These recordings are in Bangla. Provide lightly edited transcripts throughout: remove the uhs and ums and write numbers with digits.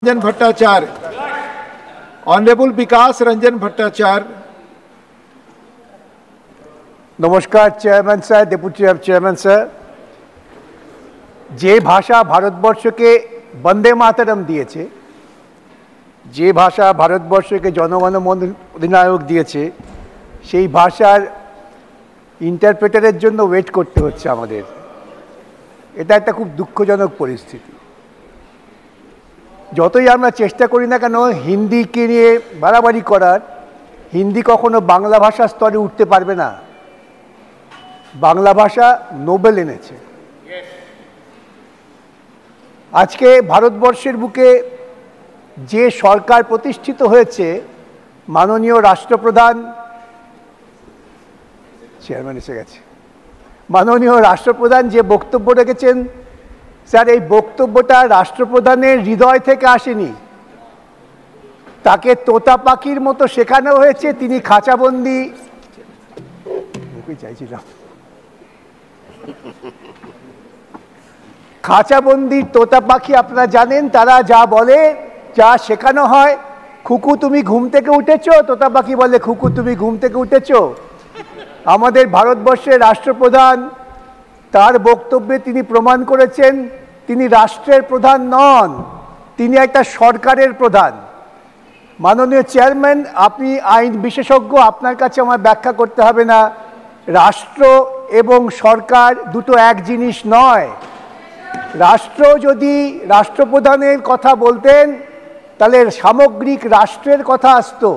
Ranjan Bhattacharya. Honorable Vikas Ranjan Bhattacharya. नमस्कार chairman sir, deputy chairman sir. जे भाषा ভারতবর্ষকে বন্দে মাতরম দিয়েছে, যে ভাষা ভারতবর্ষকে জনগণ অধিনায়ক দিয়েছে, সেই ভাষার ইন্টারপ্রেটারের জন্য ওয়েট করতে হচ্ছে আমাদের। এটা একটা খুব দুঃখজনক পরিস্থিতি। যতই আমরা চেষ্টা করি না কেন হিন্দিকে নিয়ে বাড়াবাড়ি করার, হিন্দি কখনো বাংলা ভাষার স্তরে উঠতে পারবে না। বাংলা ভাষা নোবেল এনেছে। আজকে ভারতবর্ষের বুকে যে সরকার প্রতিষ্ঠিত হয়েছে, মাননীয় রাষ্ট্রপ্রধান, চেয়ারম্যান এসে গেছে, মাননীয় রাষ্ট্রপ্রধান যে বক্তব্য রেখেছেন, স্যার এই বক্তব্যটা রাষ্ট্রপ্রধানের হৃদয় থেকে আসেনি। তাকে তোতা পাখির মতো শেখানো হয়েছে, তিনি খাঁচাবন্দি চাইছিলাম খাঁচাবন্দি তোতা পাখি আপনারা জানেন, তারা যা বলে, যা শেখানো হয়, খুকু তুমি ঘুম থেকে উঠেছো, তোতা পাখি বলে খুকু তুমি ঘুম থেকে উঠেছো। আমাদের ভারতবর্ষের রাষ্ট্রপ্রধান তার বক্তব্যে তিনি প্রমাণ করেছেন তিনি রাষ্ট্রের প্রধান নন, তিনি একটা সরকারের প্রধান। মাননীয় চেয়ারম্যান, আপনি আইন বিশেষজ্ঞ, আপনার কাছে আমার ব্যাখ্যা করতে হবে না। রাষ্ট্র এবং সরকার দুটো এক জিনিস নয়। রাষ্ট্র যদি রাষ্ট্রপ্রধানের কথা বলতেন তাহলে সামগ্রিক রাষ্ট্রের কথা আসতো।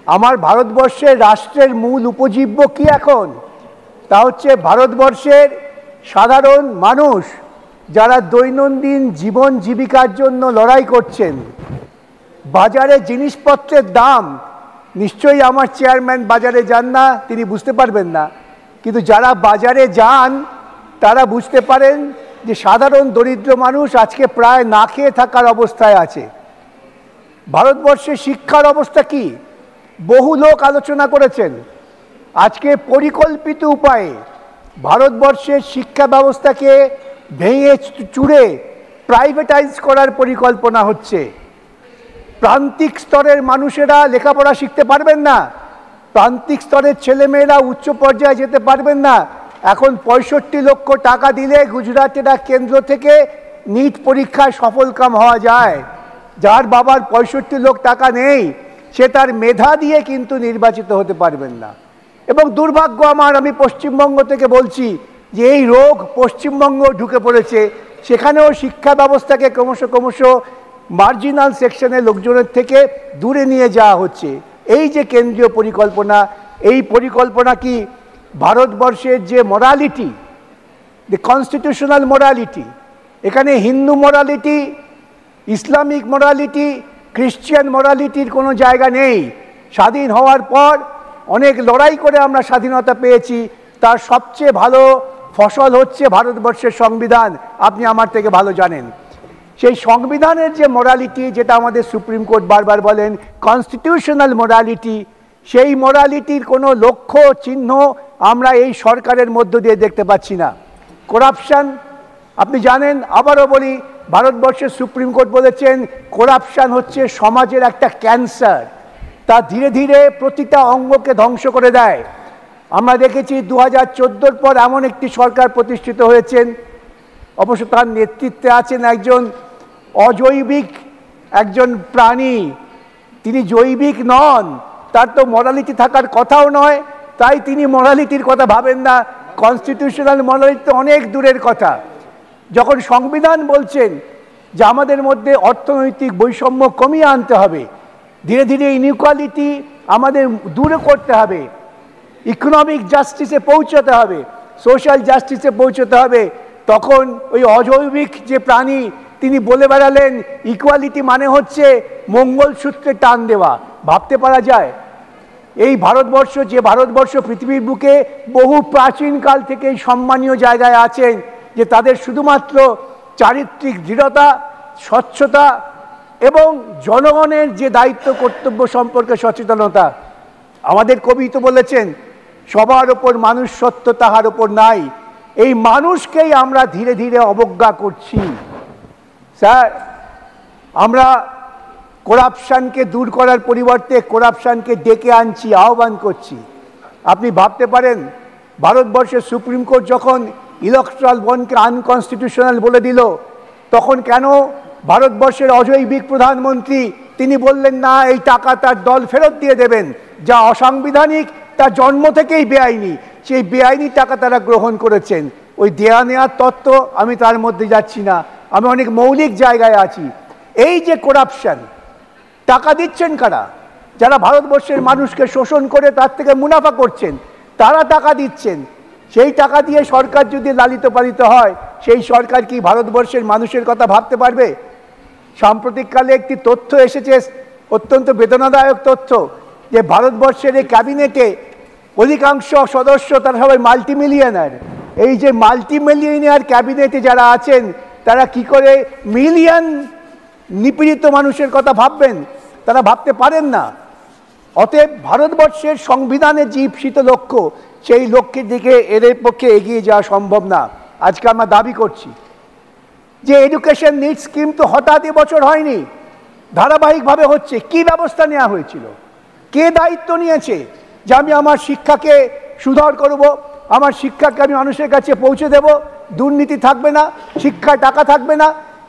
আমার ভারতবর্ষের রাষ্ট্রের মূল উপজীব্য কি এখন? তা হচ্ছে ভারতবর্ষের সাধারণ মানুষ যারা দৈনন্দিন জীবন জীবিকার জন্য লড়াই করছেন। বাজারে জিনিসপত্রের দাম, নিশ্চয়ই আমার চেয়ারম্যান বাজারে যান না, তিনি বুঝতে পারবেন না, কিন্তু যারা বাজারে যান তারা বুঝতে পারেন যে সাধারণ দরিদ্র মানুষ আজকে প্রায় না খেয়ে থাকার অবস্থায় আছে। ভারতবর্ষের শিক্ষার অবস্থা কি? বহু লোক আলোচনা করেছেন। আজকে পরিকল্পিত উপায়ে ভারতবর্ষের শিক্ষা ব্যবস্থাকে ভেঙে চুরে প্রাইভেটাইজ করার পরিকল্পনা হচ্ছে। প্রান্তিক স্তরের মানুষেরা লেখাপড়া শিখতে পারবেন না, প্রান্তিক স্তরের ছেলেমেয়েরা উচ্চ পর্যায়ে যেতে পারবেন না। এখন 65 লক্ষ টাকা দিলে গুজরাটের এক কেন্দ্র থেকে নিট পরীক্ষায় সফলকাম হওয়া যায়। যার বাবার 65 লক্ষ টাকা নেই, সে তার মেধা দিয়ে কিন্তু নির্বাচিত হতে পারবেন না। এবং দুর্ভাগ্য আমার, আমি পশ্চিমবঙ্গ থেকে বলছি যে এই রোগ পশ্চিমবঙ্গ ঢুকে পড়েছে। সেখানেও শিক্ষা ব্যবস্থাকে ক্রমশ মার্জিনাল সেকশনের লোকজনের থেকে দূরে নিয়ে যাওয়া হচ্ছে। এই যে কেন্দ্রীয় পরিকল্পনা, এই পরিকল্পনা কি ভারতবর্ষের যে মোরালিটি, দ্য কনস্টিটিউশনাল মোরালিটি, এখানে Hindu morality, Islamic morality, Christian মোরালিটির কোনো জায়গা নেই। স্বাধীন হওয়ার পর অনেক লড়াই করে আমরা স্বাধীনতা পেয়েছি, তার সবচেয়ে ভালো ফসল হচ্ছে ভারতবর্ষের সংবিধান। আপনি আমার থেকে ভালো জানেন সেই সংবিধানের যে মোরালিটি, যেটা আমাদের সুপ্রিম কোর্ট বারবার বলেন কনস্টিটিউশনাল মোরালিটি, সেই মোরালিটির কোনো লক্ষ্য চিহ্ন আমরা এই সরকারের মধ্য দিয়ে দেখতে পাচ্ছি না। করাপশন, আপনি জানেন, আবারও বলি, ভারতবর্ষের সুপ্রিম কোর্ট বলেছেন করাপশন হচ্ছে সমাজের একটা ক্যান্সার, তা ধীরে ধীরে প্রতিটা অঙ্গকে ধ্বংস করে দেয়। আমরা দেখেছি 2014 পর এমন একটি সরকার প্রতিষ্ঠিত হয়েছেন, অবশ্য তার নেতৃত্বে আছেন একজন অজৈবিক একজন প্রাণী, তিনি জৈবিক নন, তার তো মোরালিটি থাকার কথাও নয়, তাই তিনি মোরালিটির কথা ভাবেন না। কনস্টিটিউশনাল মোরালিটি তো অনেক দূরের কথা। যখন সংবিধান বলছেন যে আমাদের মধ্যে অর্থনৈতিক বৈষম্য কমিয়ে আনতে হবে, ধীরে ধীরে ইনইকুয়ালিটি আমাদের দূর করতে হবে, ইকোনমিক জাস্টিসে পৌঁছাতে হবে, সোশ্যাল জাস্টিসে পৌঁছাতে হবে, তখন ওই অজৈবিক যে প্রাণী তিনি বলে বেড়ালেন ইকুয়ালিটি মানে হচ্ছে মঙ্গলসূত্রে টান দেওয়া। ভাবতে পারা যায়? এই ভারতবর্ষ, যে ভারতবর্ষ পৃথিবীর বুকে বহু প্রাচীনকাল থেকে সম্মানীয় জায়গায় আছেন, যে তাদের শুধুমাত্র চারিত্রিক দৃঢ়তা, স্বচ্ছতা এবং জনগণের যে দায়িত্ব কর্তব্য সম্পর্কে সচেতনতা। আমাদের কবি তো বলেছেন সবার ওপর মানুষ সত্য, তাহার ওপর নাই। এই মানুষকেই আমরা ধীরে ধীরে অবজ্ঞা করছি। স্যার, আমরা করাপশনকে দূর করার পরিবর্তে করাপশনকে ডেকে আনছি, আহ্বান করছি। আপনি ভাবতে পারেন ভারতবর্ষের সুপ্রিম কোর্ট যখন ইলেকট্রাল বন্ডকে আনকনস্টিটিউশনাল বলে দিল, তখন কেন ভারতবর্ষের অজৈবিক প্রধানমন্ত্রী তিনি বললেন না, এই টাকা তার দল ফেরত দিয়ে দেবেন, যা অসাংবিধানিক, তার জন্ম থেকেই বেআইনি, সেই বেআইনি টাকা তারা গ্রহণ করেছেন। ওই দেয়া নেওয়ার তত্ত্ব আমি তার মধ্যে যাচ্ছি না, আমি অনেক মৌলিক জায়গায় আছি। এই যে করাপশন, টাকা দিচ্ছেন কারা? যারা ভারতবর্ষের মানুষকে শোষণ করে তার থেকে মুনাফা করছেন, তারা টাকা দিচ্ছেন। সেই টাকা দিয়ে সরকার যদি লালিত পালিত হয়, সেই সরকার কি ভারতবর্ষের মানুষের কথা ভাবতে পারবে? সাম্প্রতিককালে একটি তথ্য এসেছে, অত্যন্ত বেদনাদায়ক তথ্য, যে ভারতবর্ষের এই ক্যাবিনেটে অধিকাংশ সদস্য তারা সবাই মাল্টিমিলিয়নার। এই যে মাল্টিমিলিয়নার ক্যাবিনেটে যারা আছেন, তারা কি করে মিলিয়ন নিপীড়িত মানুষের কথা ভাববেন? তারা ভাবতে পারেন না। অতএব ভারতবর্ষের সংবিধানের যে ঈপ্সিত লক্ষ্য, সেই লক্ষ্যের দিকে এদের পক্ষে এগিয়ে যাওয়া সম্ভব না। আজকে আমরা দাবি করছি যে এডুকেশন নিড স্কিম তো হঠাৎ এবছর হয়নি, ধারাবাহিকভাবে হচ্ছে। কি ব্যবস্থা নেওয়া হয়েছিল? কে দায়িত্ব নিয়েছে যে আমি আমার শিক্ষাকে সুধার করব, আমার শিক্ষাকে আমি মানুষের কাছে পৌঁছে দেব, দুর্নীতি থাকবে না, শিক্ষায় টাকা থাকবে না?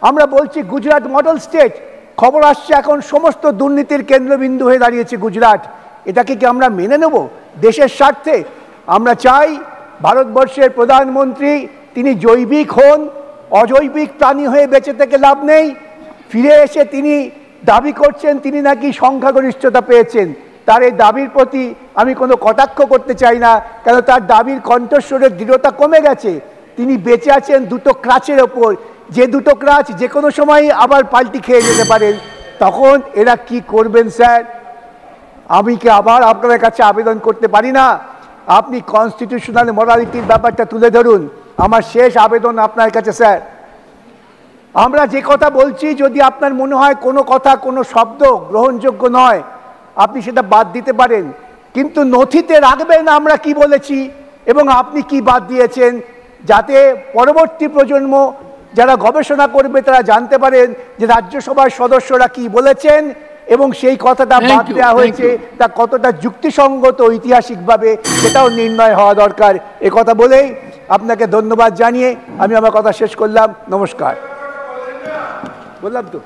আমরা বলছি গুজরাট মডেল স্টেট, খবর আসছে এখন সমস্ত দুর্নীতির কেন্দ্রবিন্দু হয়ে দাঁড়িয়েছে গুজরাট। এটাকে কি আমরা মেনে নেব দেশের স্বার্থে? আমরা চাই ভারতবর্ষের প্রধানমন্ত্রী তিনি জৈবিক হন, অজৈবিক প্রাণী হয়ে বেঁচে থেকে লাভ নেই। ফিরে এসে তিনি দাবি করছেন তিনি নাকি সংখ্যাগরিষ্ঠতা পেয়েছেন। তার এই দাবির প্রতি আমি কোনো কটাক্ষ করতে চাই না, কেন তার দাবির কণ্ঠস্বরের দৃঢ়তা কমে গেছে। তিনি বেঁচে আছেন দুটো ক্রাচের ওপর, যে দুটো ক্রাচ যে কোনো সময় আবার পাল্টি খেয়ে যেতে পারেন। তখন এরা কি করবেন স্যার? আমি কি আবার আপনাদের কাছে আবেদন করতে পারি না, আপনি কনস্টিটিউশনাল মোরালিটির ব্যাপারটা তুলে ধরুন। আমার শেষ আবেদন আপনার কাছে স্যার, আমরা যে কথা বলছি, যদি আপনার মনে হয় কোনো কথা, কোনো শব্দ গ্রহণযোগ্য নয়, আপনি সেটা বাদ দিতে পারেন, কিন্তু নথিতে রাখবেন আমরা কি বলেছি এবং আপনি কি বাদ দিয়েছেন, যাতে পরবর্তী প্রজন্ম যারা গবেষণা করবে তারা জানতে পারেন যে রাজ্যসভার সদস্যরা কি বলেছেন এবং সেই কথাটা বাদ দেওয়া হয়েছে তা কতটা যুক্তিসঙ্গত ঐতিহাসিকভাবে, সেটাও নির্ণয় হওয়া দরকার। এ কথা বলেই আপনাকে ধন্যবাদ জানিয়ে আমি আমার কথা শেষ করলাম। নমস্কার। বললাম তো।